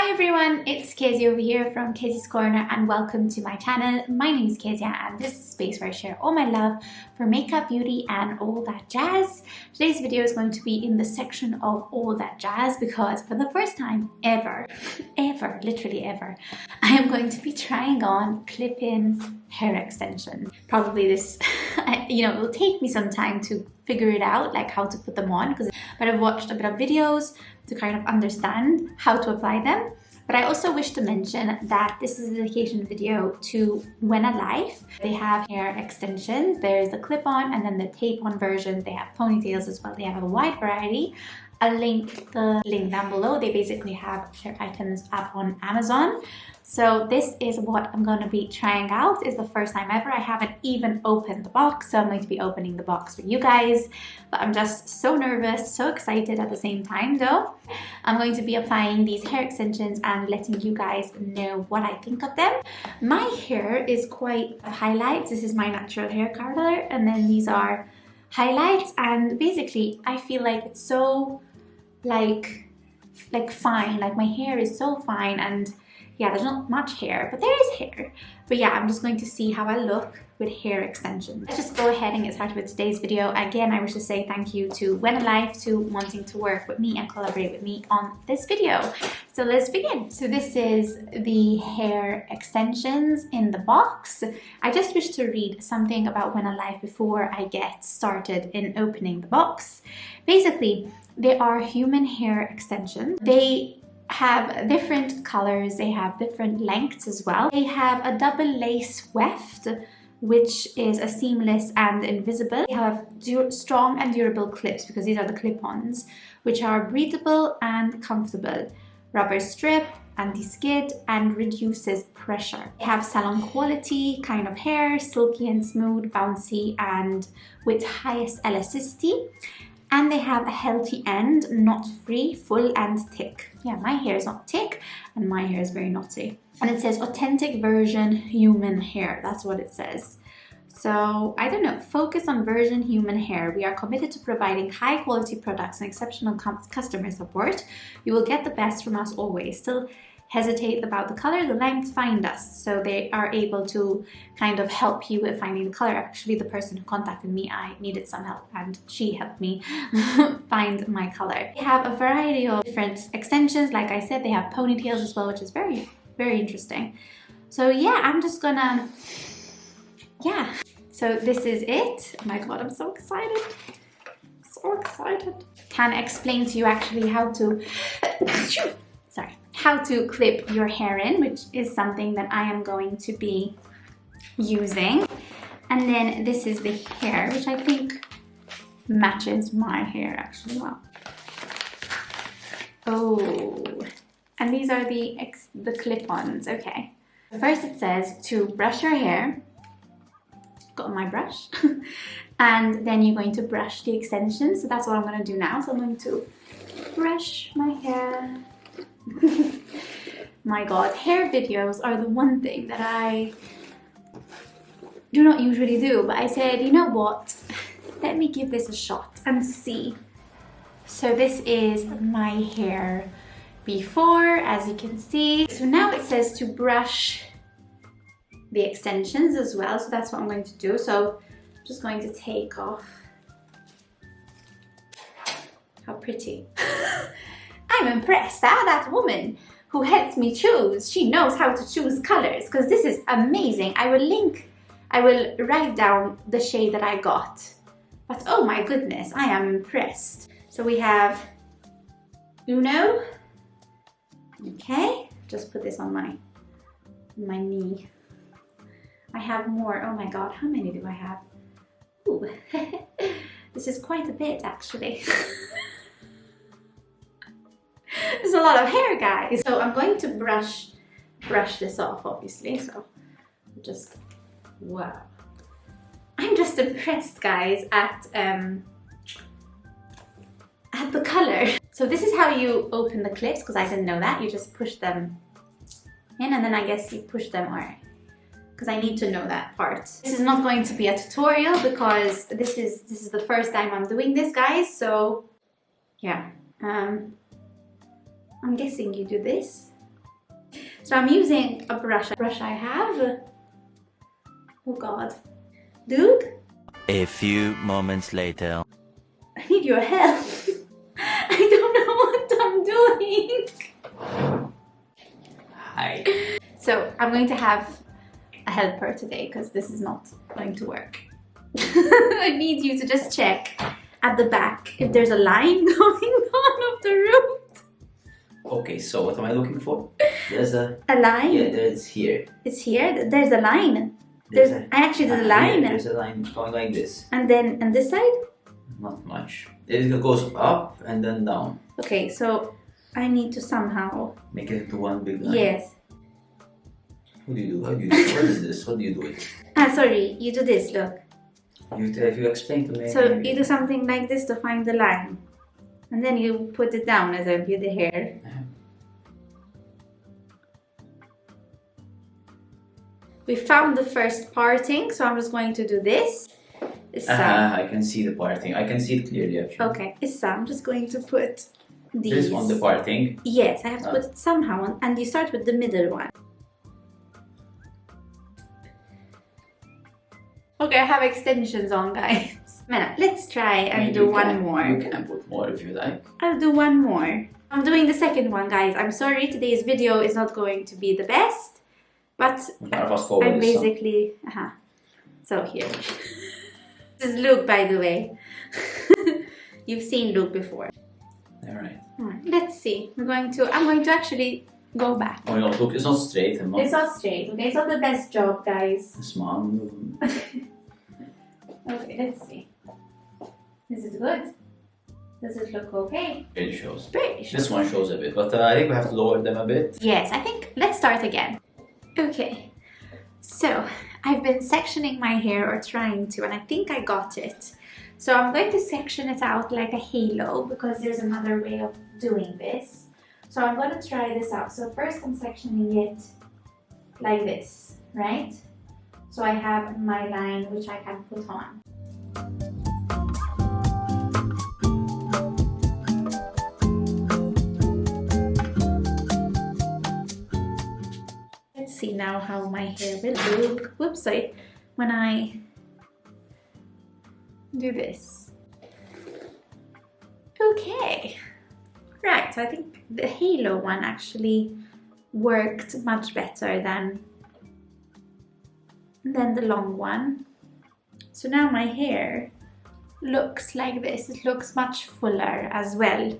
Hi everyone, it's Kezia over here from KezziesCorner and welcome to my channel. My name is Kezia and this is a space where I share all my love for makeup, beauty and all that jazz. Today's video is going to be in the section of all that jazz because for the first time ever, literally ever, I am going to be trying on clip-in hair extensions. Probably this, it will take me some time to figure it out, like how to put them on, but I've watched a bit of videos to kind of understand how to apply them. But I also wish to mention that this is a dedication video to WENNALIFE. They have hair extensions. There's the clip-on and then the tape-on versions. They have ponytails as well. They have a wide variety. I'll link the link down below. They basically have their items up on Amazon. So this is what I'm going to be trying out. It's the first time ever. I haven't even opened the box, so I'm going to be opening the box for you guys. But I'm just so nervous, so excited at the same time though. I'm going to be applying these hair extensions and letting you guys know what I think of them. My hair is quite highlights. This is my natural hair color, and then these are highlights, and basically I feel like it's so like fine, like my hair is so fine, and yeah, there's not much hair, but there is hair. But yeah, I'm just going to see how I look with hair extensions. Let's just go ahead and get started with today's video. Again, I wish to say thank you to WENNALIFE to wanting to work with me and collaborate with me on this video. So let's begin. So this is the hair extensions in the box. I just wish to read something about WENNALIFE before I get started in opening the box. Basically, they are human hair extensions. They have different colors, they have different lengths as well. They have a double lace weft, which is a seamless and invisible. They have strong and durable clips, because these are the clip-ons, which are breathable and comfortable. Rubber strip, anti-skid, and reduces pressure. They have salon quality kind of hair, silky and smooth, bouncy, and with highest elasticity. And they have a healthy end, knot free, full and thick. Yeah, my hair is not thick and my hair is very knotty. And it says authentic version human hair. That's what it says. So I don't know, focus on version human hair. We are committed to providing high quality products and exceptional customer support. You will get the best from us always. Still hesitate about the color, the length, find us. So they are able to kind of help you with finding the color. Actually, the person who contacted me, I needed some help and she helped me find my color. They have a variety of different extensions. Like I said, they have ponytails as well, which is very, very interesting. So yeah, I'm just gonna, yeah. So this is it. Oh my God, I'm so excited. So excited. Can explain to you actually how to, how to clip your hair in, which is something that I am going to be using. And then this is the hair, which I think matches my hair actually well. Oh, and these are the clip-ons. Okay. First it says to brush your hair. Got my brush. And then you're going to brush the extensions. So that's what I'm going to do now. So I'm going to brush my hair. My God, hair videos are the one thing that I do not usually do, but I said, you know what, let me give this a shot and see. So this is my hair before, as you can see. So now it says to brush the extensions as well, so that's what I'm going to do. So I'm just going to take off. How pretty. I'm impressed, that woman who helped me choose, she knows how to choose colors, because this is amazing. I will write down the shade that I got. But oh my goodness, I am impressed. So we have Uno. Okay, just put this on my knee. I have more. Oh my God, how many do I have? Ooh, this is quite a bit actually. There's a lot of hair, guys. So I'm going to brush this off, obviously. So just, wow. I'm just impressed, guys, at the color. So this is how you open the clips, because I didn't know that. You just push them in, and then I guess you push them, all right. Because I need to know that part. This is not going to be a tutorial because this is the first time I'm doing this, guys. So yeah. I'm guessing you do this So I'm using a brush I have. Oh God. Dude? A few moments later. I need your help. I don't know what I'm doing. Hi. So I'm going to have a helper today because this is not going to work. I need you to just check at the back if there's a line going on of the root. Okay, so what am I looking for? There's a line. Yeah, there's here. It's here. There's a line. I actually did a line. There's a line going like this. And then on this side? Not much. It goes up and then down. Okay, so I need to somehow make it into one big line. Yes. What do you do? How do you do? What is this? What do you do with it? Ah, sorry. You do this. Look. If you explain to me. So you do something like this to find the line, and then you put it down as if you the hair. We found the first parting, so I'm just going to do this. I can see the parting. I can see it clearly actually. Okay, I'm just going to put these. This one, the parting. Yes, I have to put it somehow on, and you start with the middle one. Okay, I have extensions on, guys. Let's try and do one more. You can put more if you like. I'll do one more. I'm doing the second one, guys. I'm sorry, today's video is not going to be the best, but I'm basically... So here. This is Luke, by the way. You've seen Luke before. Alright. Let's see. I'm going to actually go back. Oh no, look, it's not straight. It's not straight, okay? It's not the best job, guys. Small. Okay, let's see. Is it good? Does it look okay? It shows. Pretty sure. This one shows a bit, but I think we have to lower them a bit. Yes, I think let's start again. Okay, so I've been sectioning my hair, or trying to, and I think I got it. So I'm going to section it out like a halo because there's another way of doing this. So I'm going to try this out. So first I'm sectioning it like this, right? So I have my line which I can put on. Let's see now how my hair will look. Whoops, sorry. When I do this. Okay. Right, so I think the halo one actually worked much better than the long one. So now my hair looks like this. It looks much fuller as well,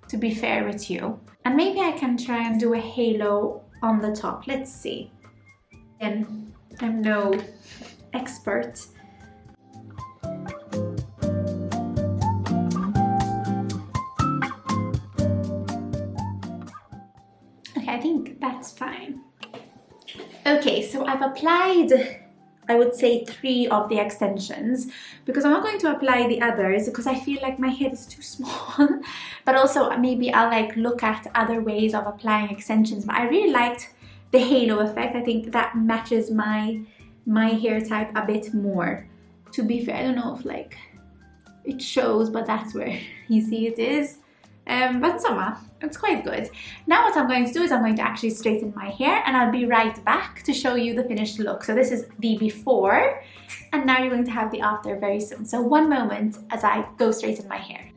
to be fair with you. And maybe I can try and do a halo on the top. Let's see. And I'm no expert. Okay, I think that's fine. Okay, so I've applied, I would say, 3 of the extensions because I'm not going to apply the others because I feel like my head is too small. But also maybe I'll like look at other ways of applying extensions. But I really liked the halo effect. I think that matches my hair type a bit more. To be fair, I don't know if like it shows, but that's where you see it is. But somehow it's quite good. Now what I'm going to do is I'm going to actually straighten my hair, and I'll be right back to show you the finished look. So this is the before, and now you're going to have the after very soon. So one moment as I go straighten my hair.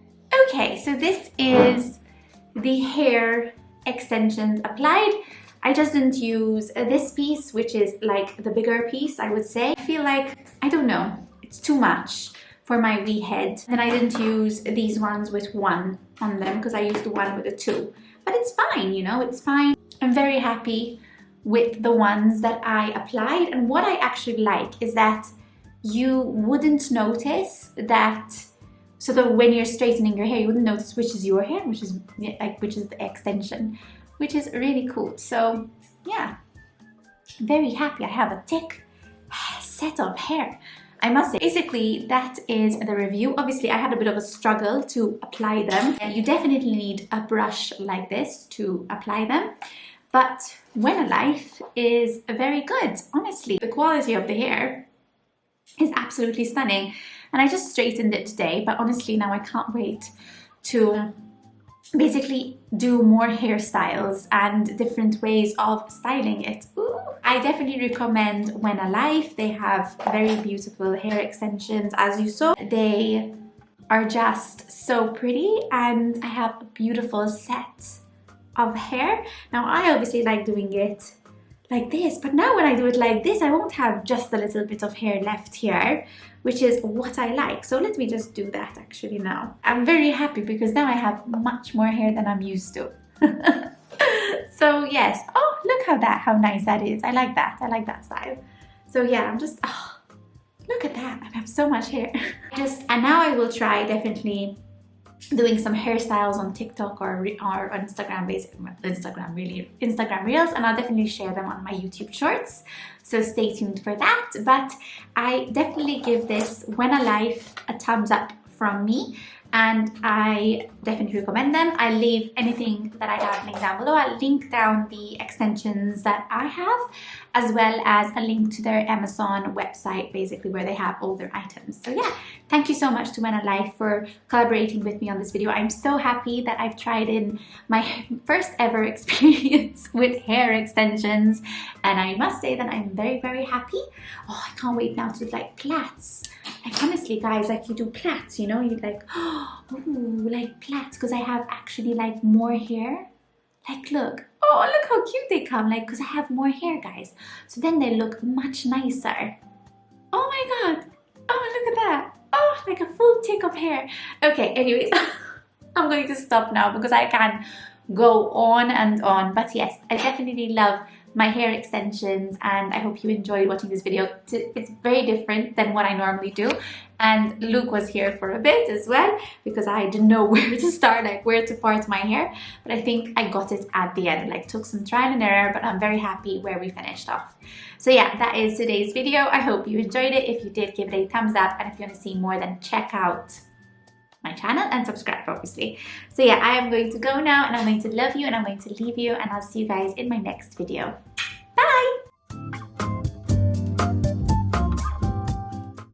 Okay, so this is the hair extensions applied. I just didn't use this piece, which is like the bigger piece, I would say. I feel like, I don't know, it's too much for my wee head. And I didn't use these ones with 1 on them because I used the one with a 2. But it's fine, you know, it's fine. I'm very happy with the ones that I applied. And what I actually like is that you wouldn't notice that, so that when you're straightening your hair, you wouldn't notice which is your hair, which is the extension, which is really cool. So yeah, very happy. I have a thick set of hair, I must say. Basically, that is the review. Obviously, I had a bit of a struggle to apply them. You definitely need a brush like this to apply them. But WENNALIFE is very good, honestly. The quality of the hair is absolutely stunning. And I just straightened it today, but honestly now I can't wait to basically do more hairstyles and different ways of styling it. Ooh. I definitely recommend WENNALIFE. They have very beautiful hair extensions. As you saw, they are just so pretty, and I have a beautiful set of hair. Now I obviously like doing it like this, but now when I do it like this, I won't have just a little bit of hair left here, which is what I like. So let me just do that actually now. I'm very happy because now I have much more hair than I'm used to. So yes, oh, look how nice that is. I like that style. So yeah, I'm just, oh, look at that, I have so much hair. And now I will try definitely doing some hairstyles on TikTok or Instagram, Instagram Reels, and I'll definitely share them on my YouTube Shorts. So stay tuned for that. But I definitely give this WENNALIFE a thumbs up from me, and I definitely recommend them. I'll leave anything that I have linked down below. I'll link down the extensions that I have, as well as a link to their Amazon website, basically where they have all their items. So yeah, thank you so much to WENNALIFE for collaborating with me on this video. I'm so happy that I've tried in my first ever experience with hair extensions, and I must say that I'm very, very happy. Oh, I can't wait now to do like plaits. Like honestly guys, like you do plaits, you know, you like, oh, like plaits, because I have actually like more hair. Like look, oh look how cute they come, like because I have more hair guys, so then they look much nicer. Oh my god, oh look at that, oh like a full tick of hair. Okay, anyways, I'm going to stop now because I can go on and on. But yes, I definitely love my hair extensions, and I hope you enjoyed watching this video. It's very different than what I normally do, and Luke was here for a bit as well because I didn't know where to start, like where to part my hair, but I think I got it at the end. Like took some trial and error, but I'm very happy where we finished off. So yeah, that is today's video. I hope you enjoyed it. If you did, give it a thumbs up, and if you want to see more, then check out my channel and subscribe obviously. So yeah, I am going to go now, and I'm going to love you, and I'm going to leave you, and I'll see you guys in my next video.